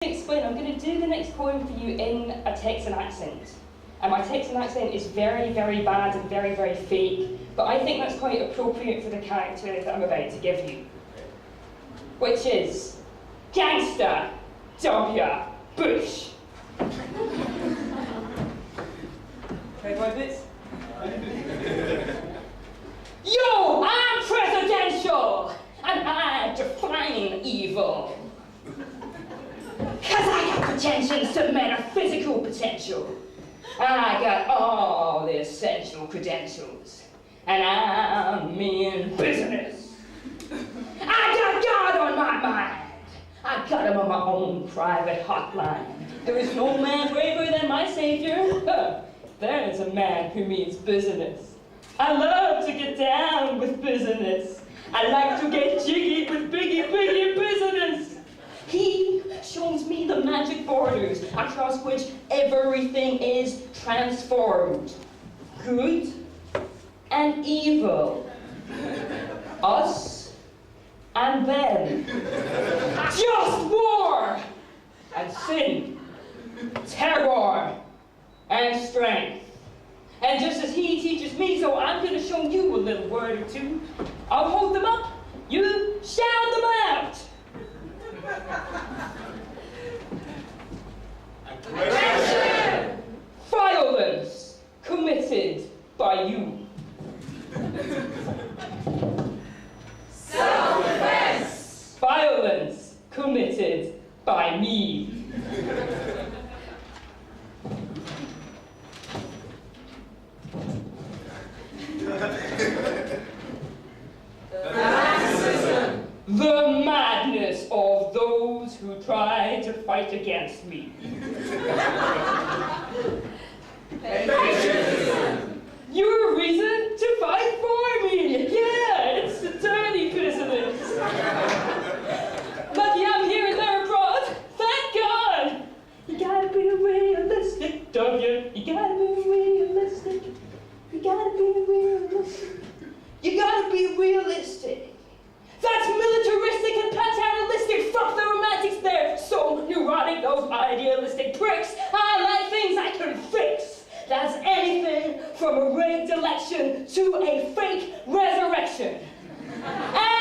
Explain, I'm going to do the next poem for you in a Texan accent. And my Texan accent is very, very bad and very, very fake, but I think that's quite appropriate for the character that I'm about to give you. Which is, Gangsta W. Bush. Okay, my bits? Yo, I'm presidential, and I define evil. Cause I got pretensions to metaphysical potential. I got all the essential credentials, and I'm in business. I got God on my mind. I got him on my own private hotline. There is no man braver than my savior. There is a man who means business. I love to get down with business. I like to get jiggy with biggie business. He shows me the magic borders across which everything is transformed. Good and evil. Us and them. Just war and sin. Terror and strength. And just as he teaches me, so I'm going to show you a little word or two. I'll hold them up. You shout them out. Aggression! Violence committed by you. Self-defense! Violence committed by me. The madness of those who try to fight against me. Your reason to fight for me. Yeah, it's the dirty business. Lucky I'm here and there abroad. Thank God. You gotta be realistic, don't you? You gotta be realistic. You gotta be realistic. You gotta be realistic. That's militaristic and paternalistic. Fuck the romantics, they're so neurotic, those idealistic pricks. I like things I can fix. That's anything from a rigged election to a fake resurrection. And